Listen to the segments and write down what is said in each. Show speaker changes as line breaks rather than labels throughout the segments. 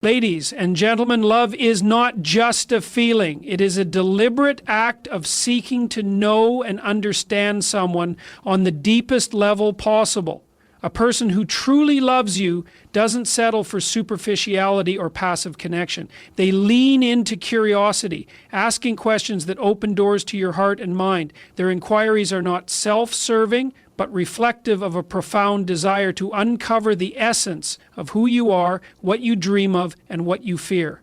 Ladies and gentlemen, love is not just a feeling. It is a deliberate act of seeking to know and understand someone on the deepest level possible. A person who truly loves you doesn't settle for superficiality or passive connection. They lean into curiosity, asking questions that open doors to your heart and mind. Their inquiries are not self-serving, but reflective of a profound desire to uncover the essence of who you are, what you dream of, and what you fear.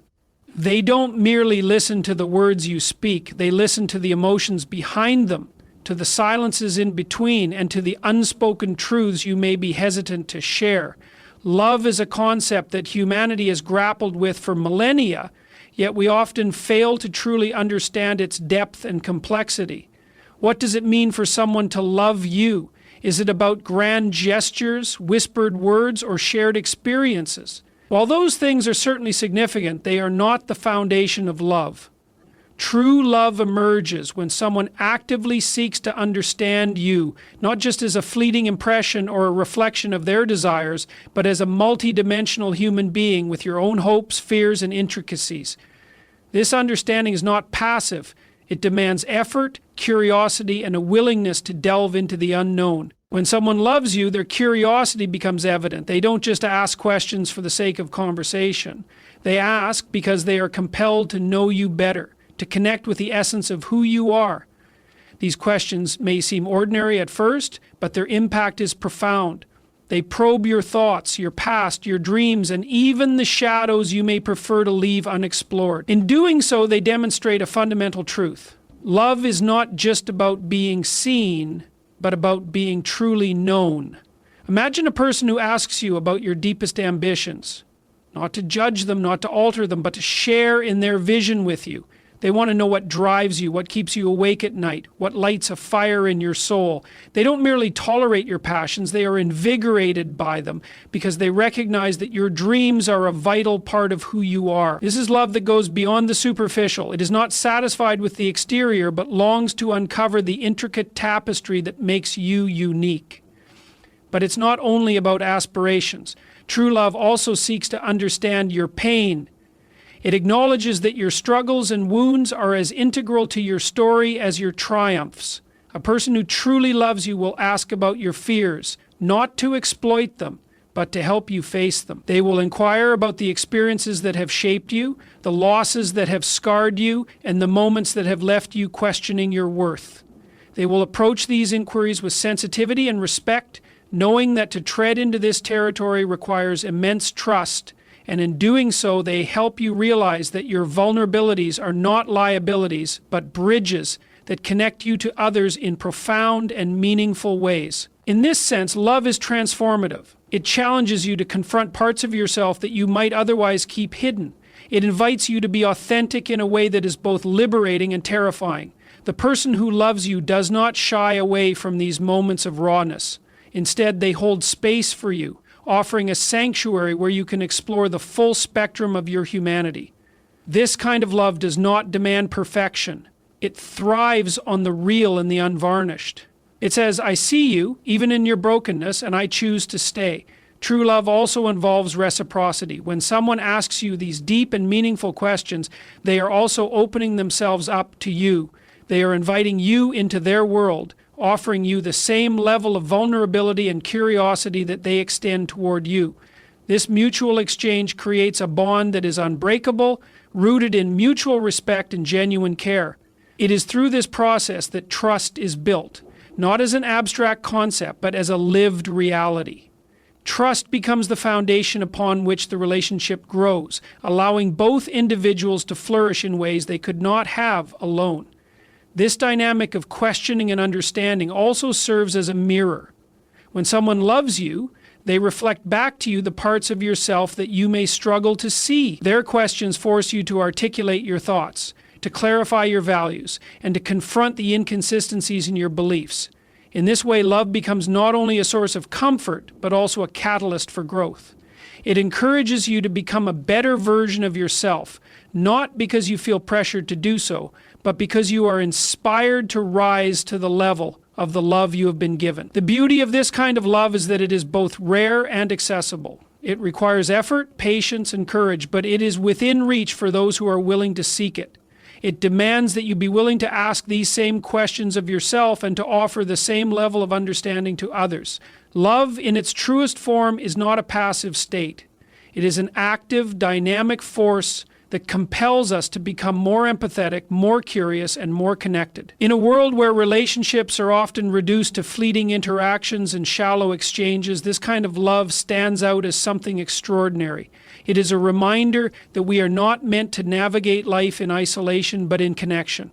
They don't merely listen to the words you speak, they listen to the emotions behind them, to the silences in between, and to the unspoken truths you may be hesitant to share. Love is a concept that humanity has grappled with for millennia, yet we often fail to truly understand its depth and complexity. What does it mean for someone to love you? Is it about grand gestures, whispered words, or shared experiences? While those things are certainly significant, they are not the foundation of love. True love emerges when someone actively seeks to understand you, not just as a fleeting impression or a reflection of their desires, but as a multidimensional human being with your own hopes, fears, and intricacies. This understanding is not passive. It demands effort, curiosity, and a willingness to delve into the unknown. When someone loves you, their curiosity becomes evident. They don't just ask questions for the sake of conversation. They ask because they are compelled to know you better, to connect with the essence of who you are. These questions may seem ordinary at first, but their impact is profound. They probe your thoughts, your past, your dreams, and even the shadows you may prefer to leave unexplored. In doing so, they demonstrate a fundamental truth. Love is not just about being seen, but about being truly known. Imagine a person who asks you about your deepest ambitions, not to judge them, not to alter them, but to share in their vision with you. They want to know what drives you, what keeps you awake at night, what lights a fire in your soul. They don't merely tolerate your passions, they are invigorated by them because they recognize that your dreams are a vital part of who you are. This is love that goes beyond the superficial. It is not satisfied with the exterior, but longs to uncover the intricate tapestry that makes you unique. But it's not only about aspirations. True love also seeks to understand your pain. It acknowledges that your struggles and wounds are as integral to your story as your triumphs. A person who truly loves you will ask about your fears, not to exploit them, but to help you face them. They will inquire about the experiences that have shaped you, the losses that have scarred you, and the moments that have left you questioning your worth. They will approach these inquiries with sensitivity and respect, knowing that to tread into this territory requires immense trust, and in doing so, they help you realize that your vulnerabilities are not liabilities, but bridges that connect you to others in profound and meaningful ways. In this sense, love is transformative. It challenges you to confront parts of yourself that you might otherwise keep hidden. It invites you to be authentic in a way that is both liberating and terrifying. The person who loves you does not shy away from these moments of rawness. Instead, they hold space for you, offering a sanctuary where you can explore the full spectrum of your humanity. This kind of love does not demand perfection. It thrives on the real and the unvarnished. It says, I see you, even in your brokenness, and I choose to stay. True love also involves reciprocity. When someone asks you these deep and meaningful questions, they are also opening themselves up to you. They are inviting you into their world, offering you the same level of vulnerability and curiosity that they extend toward you. This mutual exchange creates a bond that is unbreakable, rooted in mutual respect and genuine care. It is through this process that trust is built, not as an abstract concept, but as a lived reality. Trust becomes the foundation upon which the relationship grows, allowing both individuals to flourish in ways they could not have alone. This dynamic of questioning and understanding also serves as a mirror. When someone loves you, they reflect back to you the parts of yourself that you may struggle to see. Their questions force you to articulate your thoughts, to clarify your values, and to confront the inconsistencies in your beliefs. In this way, love becomes not only a source of comfort, but also a catalyst for growth. It encourages you to become a better version of yourself, not because you feel pressured to do so, but because you are inspired to rise to the level of the love you have been given. The beauty of this kind of love is that it is both rare and accessible. It requires effort, patience, and courage, but it is within reach for those who are willing to seek it. It demands that you be willing to ask these same questions of yourself and to offer the same level of understanding to others. Love, in its truest form, is not a passive state. It is an active, dynamic force that compels us to become more empathetic, more curious, and more connected. In a world where relationships are often reduced to fleeting interactions and shallow exchanges, this kind of love stands out as something extraordinary. It is a reminder that we are not meant to navigate life in isolation, but in connection.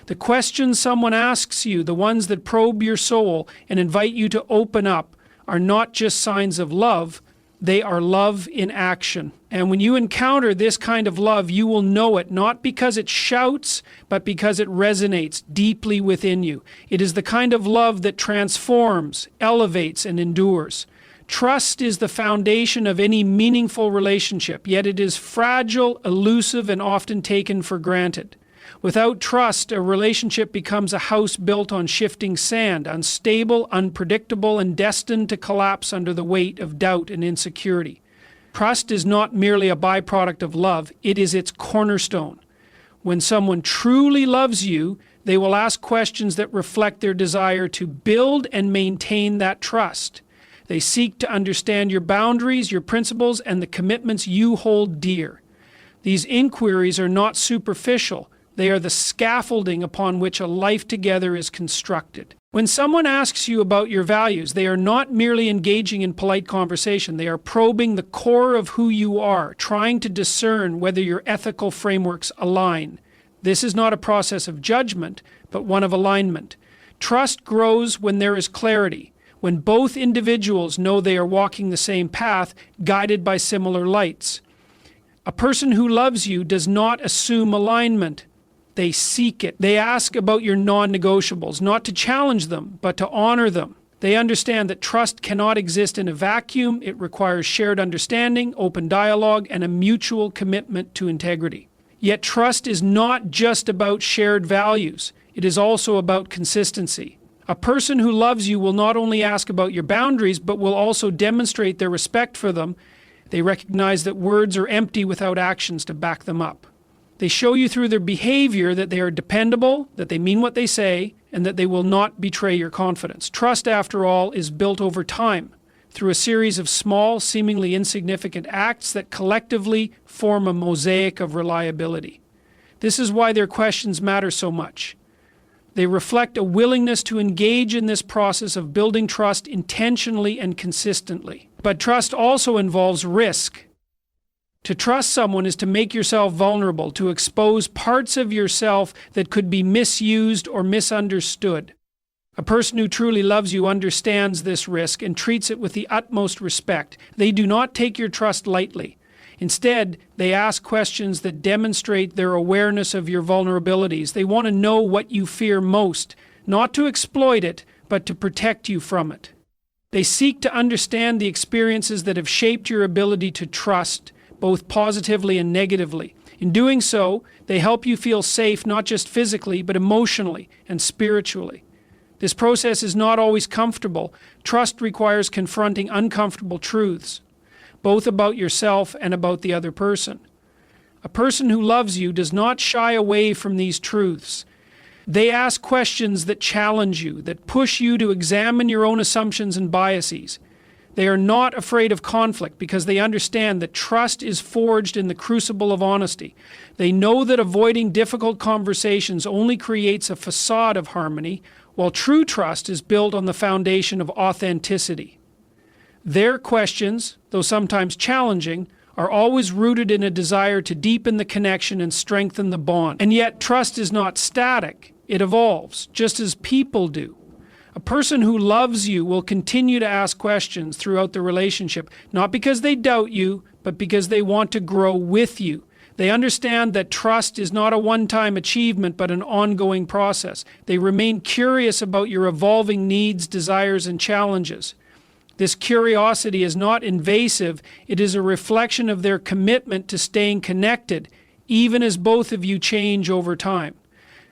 The questions someone asks you, the ones that probe your soul and invite you to open up, are not just signs of love, they are love in action. And when you encounter this kind of love, you will know it, not because it shouts, but because it resonates deeply within you. It is the kind of love that transforms, elevates, and endures. Trust is the foundation of any meaningful relationship, yet it is fragile, elusive, and often taken for granted. Without trust, a relationship becomes a house built on shifting sand, unstable, unpredictable, and destined to collapse under the weight of doubt and insecurity. Trust is not merely a byproduct of love, it is its cornerstone. When someone truly loves you, they will ask questions that reflect their desire to build and maintain that trust. They seek to understand your boundaries, your principles, and the commitments you hold dear. These inquiries are not superficial. They are the scaffolding upon which a life together is constructed. When someone asks you about your values, they are not merely engaging in polite conversation. They are probing the core of who you are, trying to discern whether your ethical frameworks align. This is not a process of judgment, but one of alignment. Trust grows when there is clarity, when both individuals know they are walking the same path, guided by similar lights. A person who loves you does not assume alignment. They seek it. They ask about your non-negotiables, not to challenge them, but to honor them. They understand that trust cannot exist in a vacuum. It requires shared understanding, open dialogue, and a mutual commitment to integrity. Yet trust is not just about shared values. It is also about consistency. A person who loves you will not only ask about your boundaries, but will also demonstrate their respect for them. They recognize that words are empty without actions to back them up. They show you through their behavior that they are dependable, that they mean what they say, and that they will not betray your confidence. Trust, after all, is built over time, through a series of small, seemingly insignificant acts that collectively form a mosaic of reliability. This is why their questions matter so much. They reflect a willingness to engage in this process of building trust intentionally and consistently. But trust also involves risk. To trust someone is to make yourself vulnerable, to expose parts of yourself that could be misused or misunderstood. A person who truly loves you understands this risk and treats it with the utmost respect. They do not take your trust lightly. Instead, they ask questions that demonstrate their awareness of your vulnerabilities. They want to know what you fear most, not to exploit it, but to protect you from it. They seek to understand the experiences that have shaped your ability to trust, both positively and negatively. In doing so, they help you feel safe not just physically, but emotionally and spiritually. This process is not always comfortable. Trust requires confronting uncomfortable truths, both about yourself and about the other person. A person who loves you does not shy away from these truths. They ask questions that challenge you, that push you to examine your own assumptions and biases. They are not afraid of conflict because they understand that trust is forged in the crucible of honesty. They know that avoiding difficult conversations only creates a facade of harmony, while true trust is built on the foundation of authenticity. Their questions, though sometimes challenging, are always rooted in a desire to deepen the connection and strengthen the bond. And yet, trust is not static. It evolves, just as people do. A person who loves you will continue to ask questions throughout the relationship, not because they doubt you, but because they want to grow with you. They understand that trust is not a one-time achievement, but an ongoing process. They remain curious about your evolving needs, desires, and challenges. This curiosity is not invasive. It is a reflection of their commitment to staying connected, even as both of you change over time.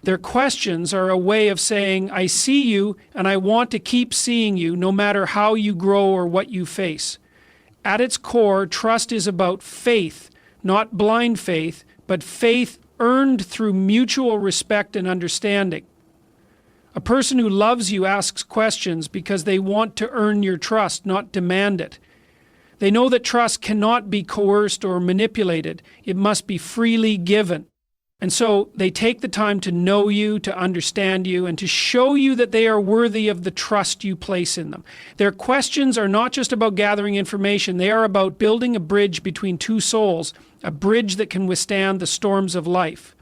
Their questions are a way of saying, I see you and I want to keep seeing you no matter how you grow or what you face. At its core, trust is about faith, not blind faith, but faith earned through mutual respect and understanding. A person who loves you asks questions because they want to earn your trust, not demand it. They know that trust cannot be coerced or manipulated. It must be freely given. And so they take the time to know you, to understand you, and to show you that they are worthy of the trust you place in them. Their questions are not just about gathering information. They are about building a bridge between two souls, a bridge that can withstand the storms of life.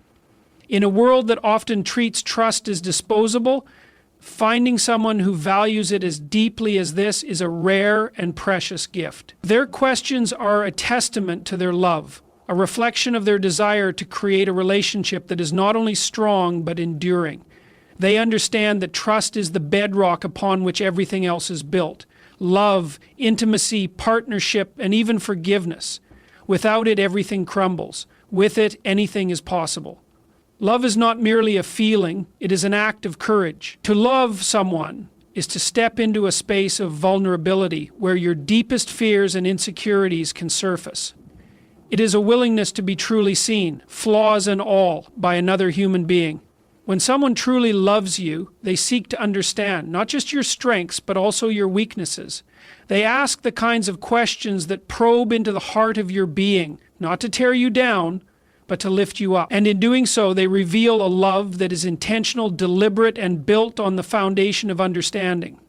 In a world that often treats trust as disposable, finding someone who values it as deeply as this is a rare and precious gift. Their questions are a testament to their love, a reflection of their desire to create a relationship that is not only strong but enduring. They understand that trust is the bedrock upon which everything else is built. Love, intimacy, partnership, and even forgiveness. Without it, everything crumbles. With it, anything is possible. Love is not merely a feeling, it is an act of courage. To love someone is to step into a space of vulnerability where your deepest fears and insecurities can surface. It is a willingness to be truly seen, flaws and all, by another human being. When someone truly loves you, they seek to understand not just your strengths, but also your weaknesses. They ask the kinds of questions that probe into the heart of your being, not to tear you down, but to lift you up. And in doing so, they reveal a love that is intentional, deliberate, and built on the foundation of understanding.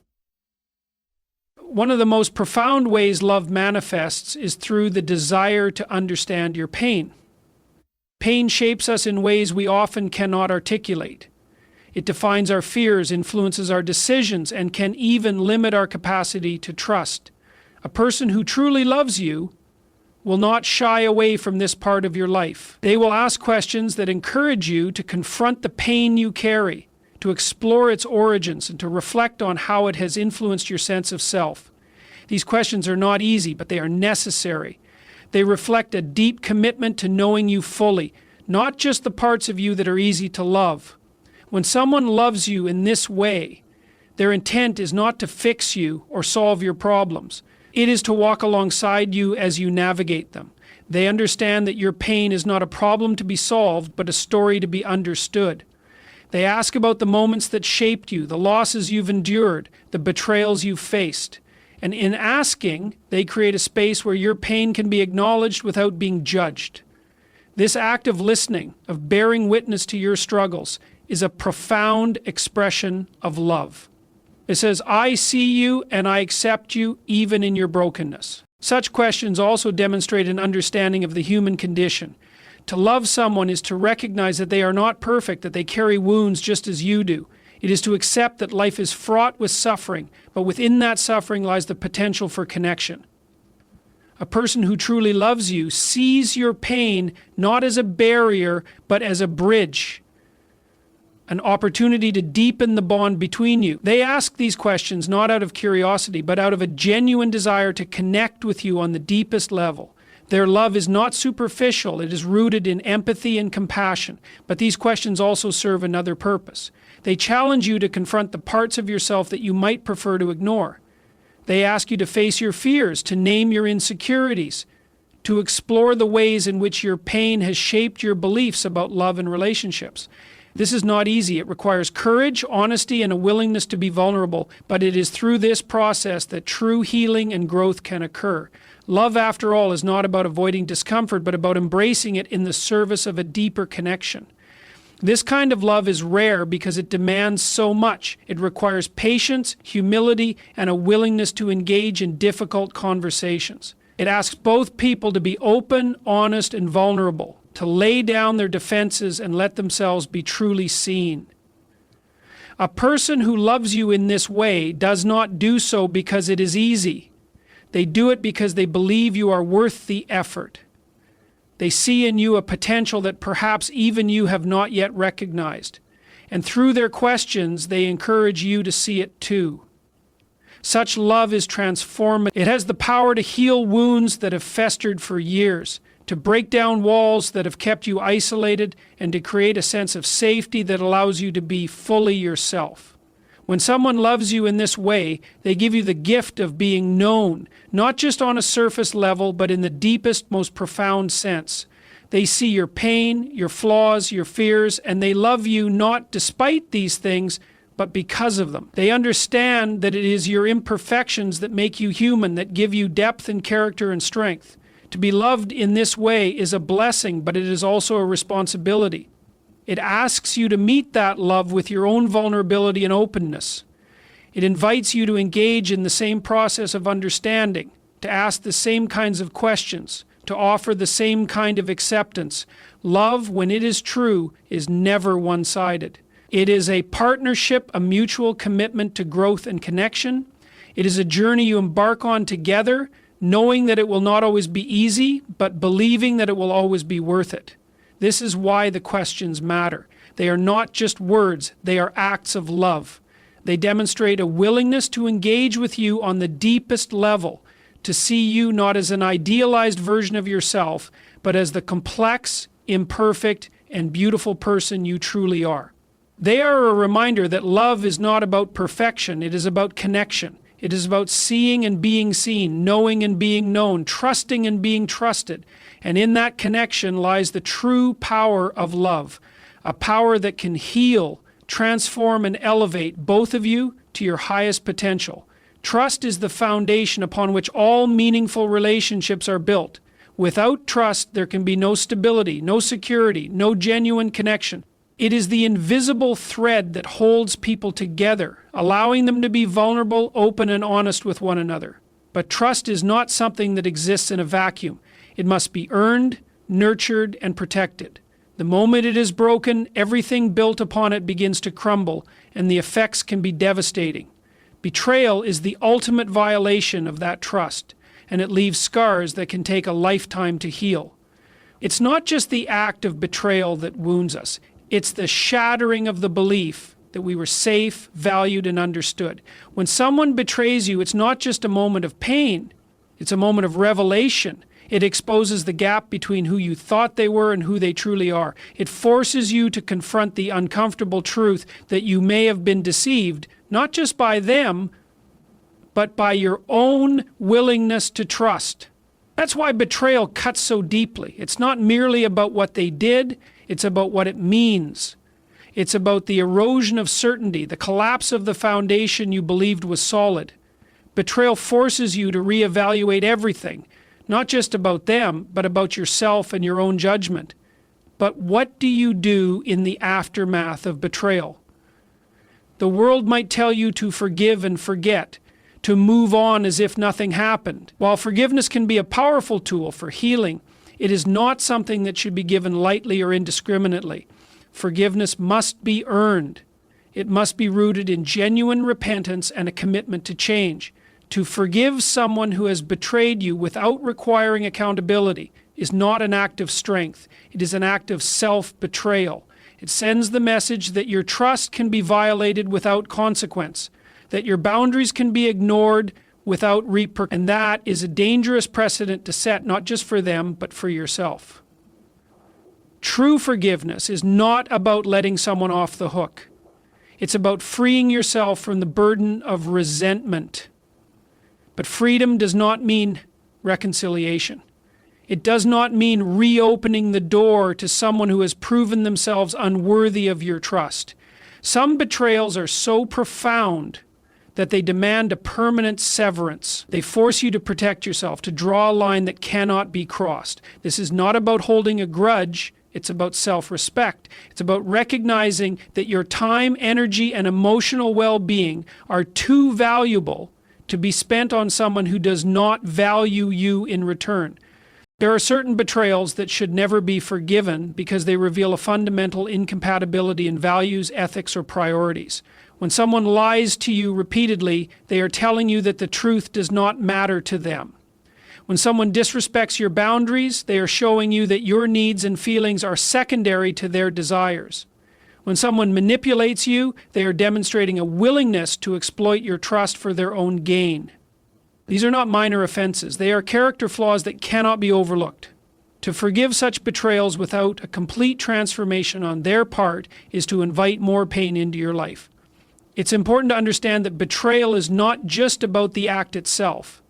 One of the most profound ways love manifests is through the desire to understand your pain. Pain shapes us in ways we often cannot articulate. It defines our fears, influences our decisions, and can even limit our capacity to trust. A person who truly loves you will not shy away from this part of your life. They will ask questions that encourage you to confront the pain you carry, to explore its origins, and to reflect on how it has influenced your sense of self. These questions are not easy, but they are necessary. They reflect a deep commitment to knowing you fully, not just the parts of you that are easy to love. When someone loves you in this way, their intent is not to fix you or solve your problems. It is to walk alongside you as you navigate them. They understand that your pain is not a problem to be solved, but a story to be understood. They ask about the moments that shaped you, the losses you've endured, the betrayals you've faced. And in asking, they create a space where your pain can be acknowledged without being judged. This act of listening, of bearing witness to your struggles, is a profound expression of love. It says, I see you and I accept you even in your brokenness. Such questions also demonstrate an understanding of the human condition. To love someone is to recognize that they are not perfect, that they carry wounds just as you do. It is to accept that life is fraught with suffering, but within that suffering lies the potential for connection. A person who truly loves you sees your pain not as a barrier, but as a bridge. An opportunity to deepen the bond between you. They ask these questions not out of curiosity, but out of a genuine desire to connect with you on the deepest level. Their love is not superficial, it is rooted in empathy and compassion. But these questions also serve another purpose. They challenge you to confront the parts of yourself that you might prefer to ignore. They ask you to face your fears, to name your insecurities, to explore the ways in which your pain has shaped your beliefs about love and relationships. This is not easy. It requires courage, honesty, and a willingness to be vulnerable, but it is through this process that true healing and growth can occur. Love, after all, is not about avoiding discomfort, but about embracing it in the service of a deeper connection. This kind of love is rare because it demands so much. It requires patience, humility, and a willingness to engage in difficult conversations. It asks both people to be open, honest, and vulnerable, to lay down their defenses and let themselves be truly seen. A person who loves you in this way does not do so because it is easy. They do it because they believe you are worth the effort. They see in you a potential that perhaps even you have not yet recognized. And through their questions, they encourage you to see it too. Such love is transformative. It has the power to heal wounds that have festered for years, to break down walls that have kept you isolated, and to create a sense of safety that allows you to be fully yourself. When someone loves you in this way, they give you the gift of being known, not just on a surface level, but in the deepest, most profound sense. They see your pain, your flaws, your fears, and they love you not despite these things, but because of them. They understand that it is your imperfections that make you human, that give you depth and character and strength. To be loved in this way is a blessing, but it is also a responsibility. It asks you to meet that love with your own vulnerability and openness. It invites you to engage in the same process of understanding, to ask the same kinds of questions, to offer the same kind of acceptance. Love, when it is true, is never one-sided. It is a partnership, a mutual commitment to growth and connection. It is a journey you embark on together, knowing that it will not always be easy, but believing that it will always be worth it. This is why the questions matter. They are not just words, they are acts of love. They demonstrate a willingness to engage with you on the deepest level, to see you not as an idealized version of yourself, but as the complex, imperfect, and beautiful person you truly are. They are a reminder that love is not about perfection, it is about connection. It is about seeing and being seen, knowing and being known, trusting and being trusted. And in that connection lies the true power of love, a power that can heal, transform, and elevate both of you to your highest potential. Trust is the foundation upon which all meaningful relationships are built. Without trust, there can be no stability, no security, no genuine connection. It is the invisible thread that holds people together, allowing them to be vulnerable, open, and honest with one another. But trust is not something that exists in a vacuum. It must be earned, nurtured, and protected. The moment it is broken, everything built upon it begins to crumble, and the effects can be devastating. Betrayal is the ultimate violation of that trust, and it leaves scars that can take a lifetime to heal. It's not just the act of betrayal that wounds us. It's the shattering of the belief that we were safe, valued, and understood. When someone betrays you, it's not just a moment of pain. It's a moment of revelation. It exposes the gap between who you thought they were and who they truly are. It forces you to confront the uncomfortable truth that you may have been deceived, not just by them, but by your own willingness to trust. That's why betrayal cuts so deeply. It's not merely about what they did, it's about what it means. It's about the erosion of certainty, the collapse of the foundation you believed was solid. Betrayal forces you to reevaluate everything, not just about them, but about yourself and your own judgment. But what do you do in the aftermath of betrayal? The world might tell you to forgive and forget, to move on as if nothing happened. While forgiveness can be a powerful tool for healing, it is not something that should be given lightly or indiscriminately. Forgiveness must be earned. It must be rooted in genuine repentance and a commitment to change. To forgive someone who has betrayed you without requiring accountability is not an act of strength. It is an act of self-betrayal. It sends the message that your trust can be violated without consequence, that your boundaries can be ignored without repercussion. And that is a dangerous precedent to set, not just for them, but for yourself. True forgiveness is not about letting someone off the hook. It's about freeing yourself from the burden of resentment. But freedom does not mean reconciliation. It does not mean reopening the door to someone who has proven themselves unworthy of your trust. Some betrayals are so profound that they demand a permanent severance. They force you to protect yourself, to draw a line that cannot be crossed. This is not about holding a grudge. It's about self-respect. It's about recognizing that your time, energy, and emotional well-being are too valuable to be spent on someone who does not value you in return. There are certain betrayals that should never be forgiven because they reveal a fundamental incompatibility in values, ethics, or priorities. When someone lies to you repeatedly, they are telling you that the truth does not matter to them. When someone disrespects your boundaries, they are showing you that your needs and feelings are secondary to their desires. When someone manipulates you, they are demonstrating a willingness to exploit your trust for their own gain. These are not minor offenses. They are character flaws that cannot be overlooked. To forgive such betrayals without a complete transformation on their part is to invite more pain into your life. It's important to understand that betrayal is not just about the act itself.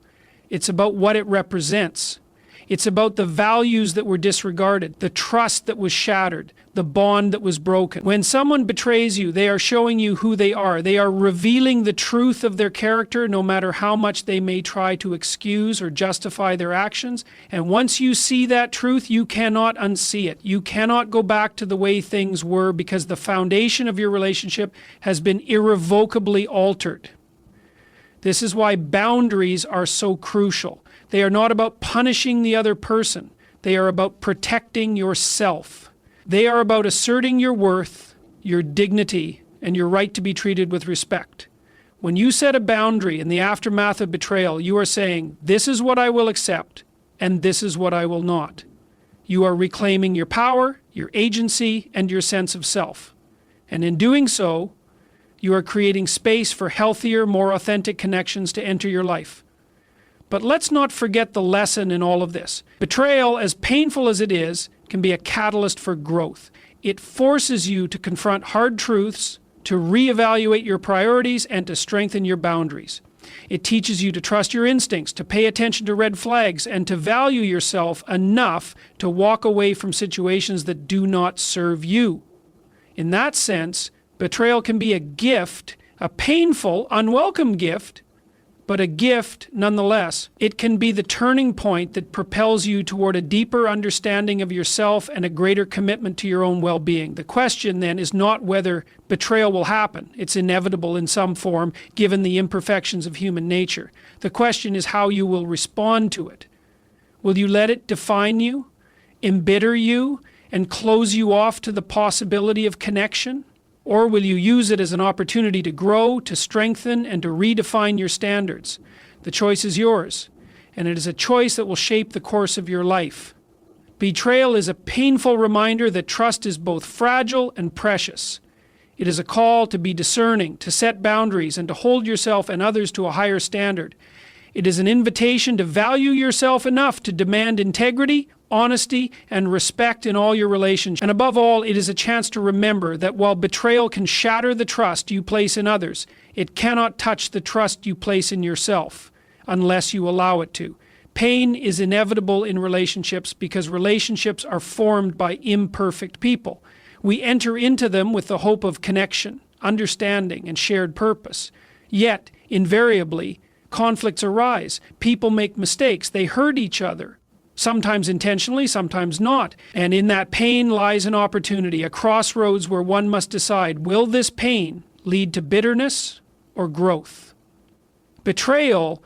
It's about what it represents. It's about the values that were disregarded, the trust that was shattered, the bond that was broken. When someone betrays you, they are showing you who they are. They are revealing the truth of their character, no matter how much they may try to excuse or justify their actions. And once you see that truth, you cannot unsee it. You cannot go back to the way things were, because the foundation of your relationship has been irrevocably altered. This is why boundaries are so crucial. They are not about punishing the other person. They are about protecting yourself. They are about asserting your worth, your dignity, and your right to be treated with respect. When you set a boundary in the aftermath of betrayal, you are saying, this is what I will accept, and this is what I will not. You are reclaiming your power, your agency, and your sense of self. And in doing so, you are creating space for healthier, more authentic connections to enter your life. But let's not forget the lesson in all of this. Betrayal, as painful as it is, can be a catalyst for growth. It forces you to confront hard truths, to reevaluate your priorities, and to strengthen your boundaries. It teaches you to trust your instincts, to pay attention to red flags, and to value yourself enough to walk away from situations that do not serve you. In that sense, betrayal can be a gift, a painful, unwelcome gift, but a gift nonetheless. It can be the turning point that propels you toward a deeper understanding of yourself and a greater commitment to your own well-being. The question then is not whether betrayal will happen. It's inevitable in some form, given the imperfections of human nature. The question is how you will respond to it. Will you let it define you, embitter you, and close you off to the possibility of connection? Or will you use it as an opportunity to grow, to strengthen, and to redefine your standards? The choice is yours, and it is a choice that will shape the course of your life. Betrayal is a painful reminder that trust is both fragile and precious. It is a call to be discerning, to set boundaries, and to hold yourself and others to a higher standard. It is an invitation to value yourself enough to demand integrity, honesty, and respect in all your relationships. And above all, it is a chance to remember that while betrayal can shatter the trust you place in others, it cannot touch the trust you place in yourself unless you allow it to. Pain is inevitable in relationships because relationships are formed by imperfect people. We enter into them with the hope of connection, understanding, and shared purpose. Yet, invariably, conflicts arise. People make mistakes. They hurt each other. Sometimes intentionally, sometimes not. And in that pain lies an opportunity, a crossroads where one must decide, will this pain lead to bitterness or growth? Betrayal,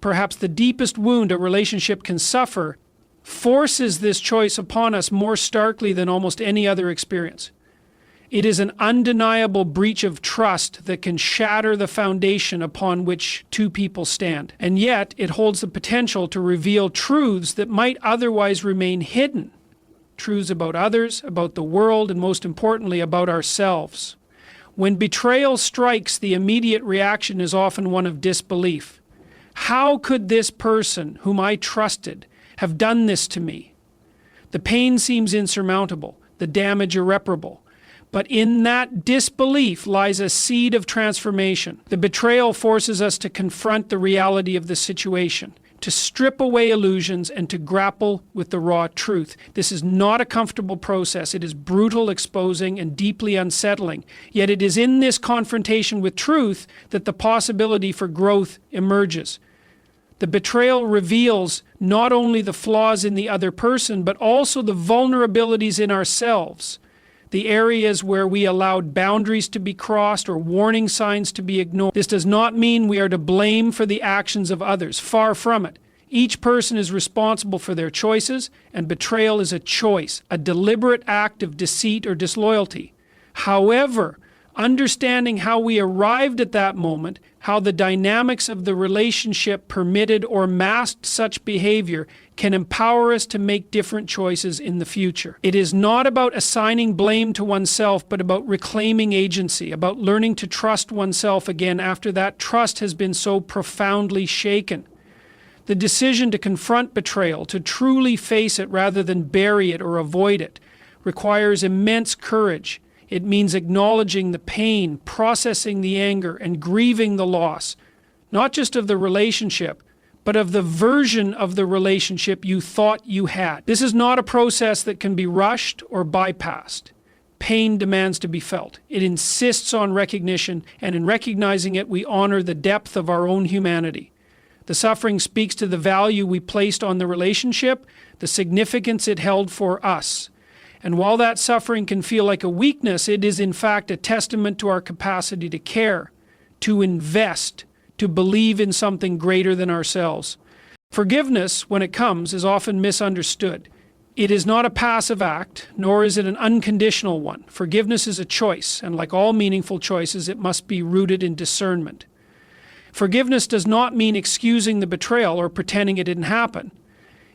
perhaps the deepest wound a relationship can suffer, forces this choice upon us more starkly than almost any other experience. It is an undeniable breach of trust that can shatter the foundation upon which two people stand. And yet, it holds the potential to reveal truths that might otherwise remain hidden. Truths about others, about the world, and most importantly, about ourselves. When betrayal strikes, the immediate reaction is often one of disbelief. How could this person, whom I trusted, have done this to me? The pain seems insurmountable, the damage irreparable. But in that disbelief lies a seed of transformation. The betrayal forces us to confront the reality of the situation, to strip away illusions, and to grapple with the raw truth. This is not a comfortable process. It is brutal, exposing, and deeply unsettling. Yet it is in this confrontation with truth that the possibility for growth emerges. The betrayal reveals not only the flaws in the other person, but also the vulnerabilities in ourselves. The areas where we allowed boundaries to be crossed or warning signs to be ignored. This does not mean we are to blame for the actions of others. Far from it. Each person is responsible for their choices, and betrayal is a choice, a deliberate act of deceit or disloyalty. However, understanding how we arrived at that moment, how the dynamics of the relationship permitted or masked such behavior, can empower us to make different choices in the future. It is not about assigning blame to oneself, but about reclaiming agency, about learning to trust oneself again after that trust has been so profoundly shaken. The decision to confront betrayal, to truly face it rather than bury it or avoid it, requires immense courage. It means acknowledging the pain, processing the anger, and grieving the loss, not just of the relationship, but of the version of the relationship you thought you had. This is not a process that can be rushed or bypassed. Pain demands to be felt. It insists on recognition, and in recognizing it, we honor the depth of our own humanity. The suffering speaks to the value we placed on the relationship, the significance it held for us. And while that suffering can feel like a weakness, it is in fact a testament to our capacity to care, to invest, to believe in something greater than ourselves. Forgiveness, when it comes, is often misunderstood. It is not a passive act, nor is it an unconditional one. Forgiveness is a choice, and like all meaningful choices, it must be rooted in discernment. Forgiveness does not mean excusing the betrayal or pretending it didn't happen.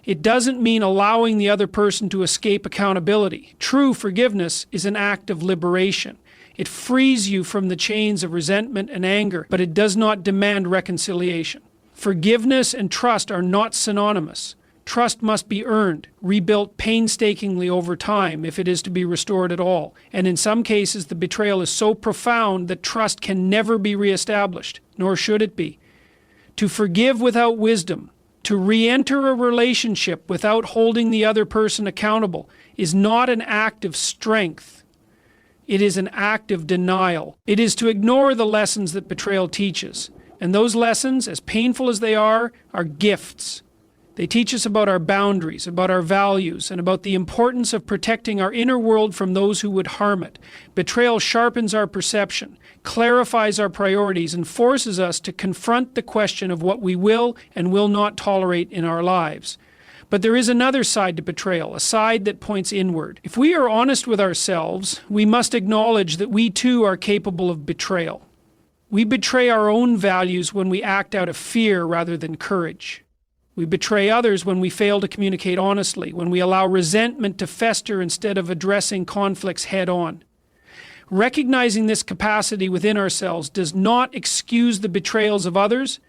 It doesn't mean allowing the other person to escape accountability. True forgiveness is an act of liberation. It frees you from the chains of resentment and anger, but it does not demand reconciliation. Forgiveness and trust are not synonymous. Trust must be earned, rebuilt painstakingly over time if it is to be restored at all. And in some cases, the betrayal is so profound that trust can never be reestablished, nor should it be. To forgive without wisdom, to re-enter a relationship without holding the other person accountable, is not an act of strength. It is an act of denial. It is to ignore the lessons that betrayal teaches. And those lessons, as painful as they are gifts. They teach us about our boundaries, about our values, and about the importance of protecting our inner world from those who would harm it. Betrayal sharpens our perception, clarifies our priorities, and forces us to confront the question of what we will and will not tolerate in our lives. But there is another side to betrayal, a side that points inward. If we are honest with ourselves, we must acknowledge that we too are capable of betrayal. We betray our own values when we act out of fear rather than courage. We betray others when we fail to communicate honestly, when we allow resentment to fester instead of addressing conflicts head on. Recognizing this capacity within ourselves does not excuse the betrayals of others,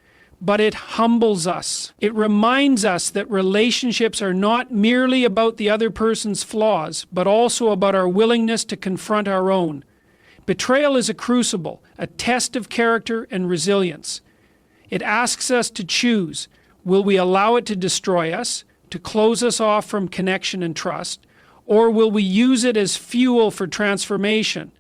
but it humbles us. It reminds us that relationships are not merely about the other person's flaws, but also about our willingness to confront our own. Betrayal is a crucible, a test of character and resilience. It asks us to choose. Will we allow it to destroy us, to close us off from connection and trust, or will we use it as fuel for transformation,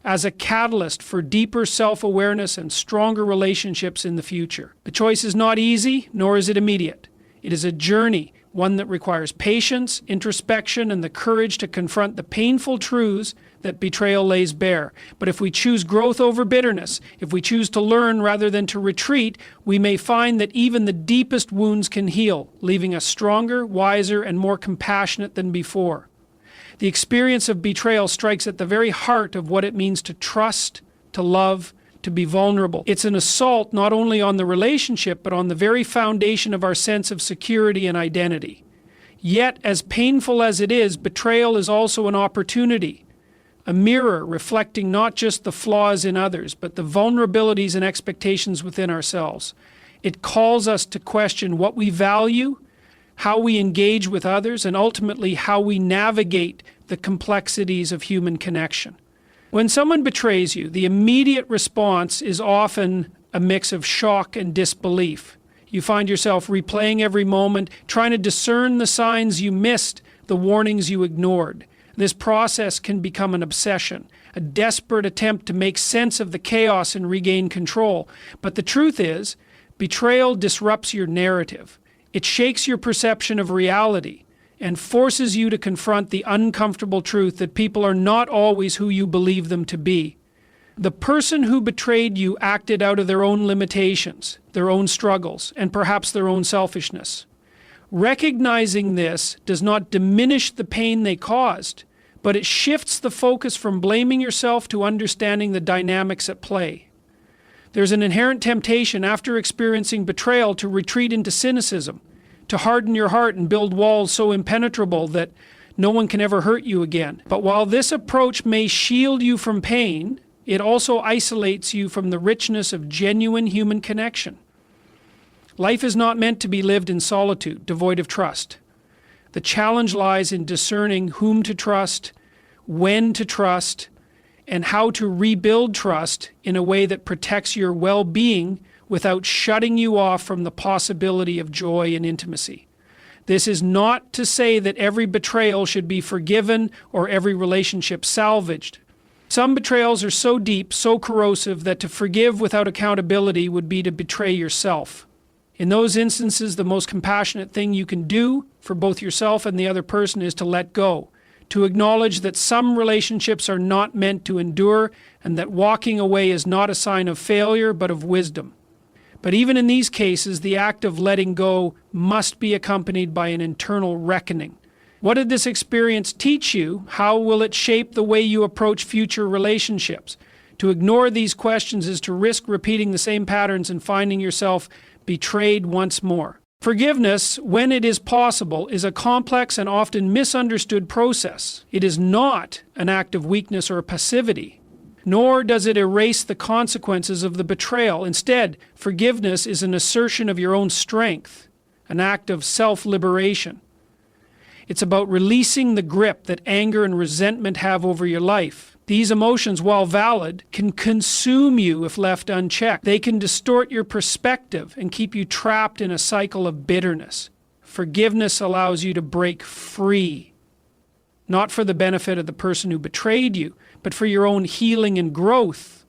as a catalyst for deeper self-awareness and stronger relationships in the future? The choice is not easy, nor is it immediate. It is a journey, one that requires patience, introspection, and the courage to confront the painful truths that betrayal lays bare. But if we choose growth over bitterness, if we choose to learn rather than to retreat, we may find that even the deepest wounds can heal, leaving us stronger, wiser, and more compassionate than before. The experience of betrayal strikes at the very heart of what it means to trust, to love, to be vulnerable. It's an assault not only on the relationship, but on the very foundation of our sense of security and identity. Yet, as painful as it is, betrayal is also an opportunity, a mirror reflecting not just the flaws in others, but the vulnerabilities and expectations within ourselves. It calls us to question what we value, how we engage with others, and ultimately how we navigate the complexities of human connection. When someone betrays you, the immediate response is often a mix of shock and disbelief. You find yourself replaying every moment, trying to discern the signs you missed, the warnings you ignored. This process can become an obsession, a desperate attempt to make sense of the chaos and regain control. But the truth is, betrayal disrupts your narrative. It shakes your perception of reality and forces you to confront the uncomfortable truth that people are not always who you believe them to be. The person who betrayed you acted out of their own limitations, their own struggles, and perhaps their own selfishness. Recognizing this does not diminish the pain they caused, but it shifts the focus from blaming yourself to understanding the dynamics at play. There's an inherent temptation after experiencing betrayal to retreat into cynicism, to harden your heart and build walls so impenetrable that no one can ever hurt you again. But while this approach may shield you from pain, it also isolates you from the richness of genuine human connection. Life is not meant to be lived in solitude, devoid of trust. The challenge lies in discerning whom to trust, when to trust, and how to rebuild trust in a way that protects your well-being without shutting you off from the possibility of joy and intimacy. This is not to say that every betrayal should be forgiven or every relationship salvaged. Some betrayals are so deep, so corrosive, that to forgive without accountability would be to betray yourself. In those instances, the most compassionate thing you can do for both yourself and the other person is to let go, to acknowledge that some relationships are not meant to endure and that walking away is not a sign of failure but of wisdom. But even in these cases, the act of letting go must be accompanied by an internal reckoning. What did this experience teach you? How will it shape the way you approach future relationships? To ignore these questions is to risk repeating the same patterns and finding yourself betrayed once more. Forgiveness, when it is possible, is a complex and often misunderstood process. It is not an act of weakness or passivity, nor does it erase the consequences of the betrayal. Instead, forgiveness is an assertion of your own strength, an act of self-liberation. It's about releasing the grip that anger and resentment have over your life. These emotions, while valid, can consume you if left unchecked. They can distort your perspective and keep you trapped in a cycle of bitterness. Forgiveness allows you to break free, not for the benefit of the person who betrayed you, but for your own healing and growth.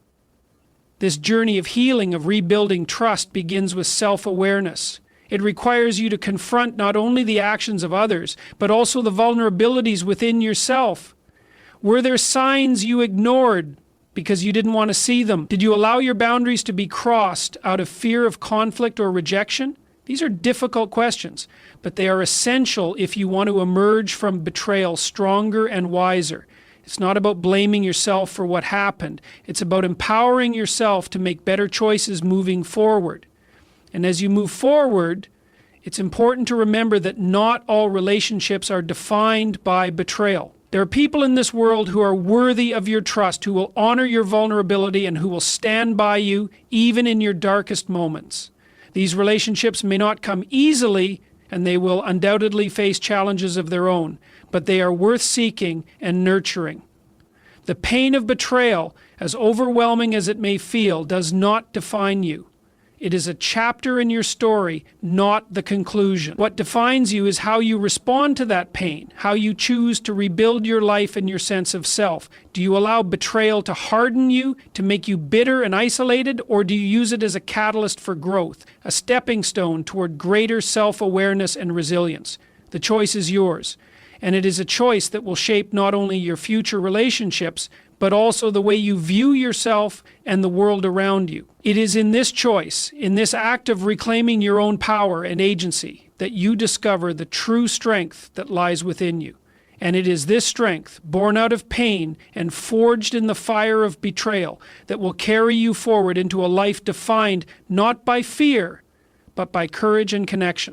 This journey of healing, of rebuilding trust, begins with self-awareness. It requires you to confront not only the actions of others, but also the vulnerabilities within yourself. Were there signs you ignored because you didn't want to see them? Did you allow your boundaries to be crossed out of fear of conflict or rejection? These are difficult questions, but they are essential if you want to emerge from betrayal stronger and wiser. It's not about blaming yourself for what happened. It's about empowering yourself to make better choices moving forward. And as you move forward, it's important to remember that not all relationships are defined by betrayal. There are people in this world who are worthy of your trust, who will honor your vulnerability and who will stand by you even in your darkest moments. These relationships may not come easily, and they will undoubtedly face challenges of their own, but they are worth seeking and nurturing. The pain of betrayal, as overwhelming as it may feel, does not define you. It is a chapter in your story, not the conclusion. What defines you is how you respond to that pain, how you choose to rebuild your life and your sense of self. Do you allow betrayal to harden you, to make you bitter and isolated, or do you use it as a catalyst for growth, a stepping stone toward greater self-awareness and resilience? The choice is yours, and it is a choice that will shape not only your future relationships, but also the way you view yourself and the world around you. It is in this choice, in this act of reclaiming your own power and agency, that you discover the true strength that lies within you. And it is this strength, born out of pain and forged in the fire of betrayal, that will carry you forward into a life defined not by fear, but by courage and connection.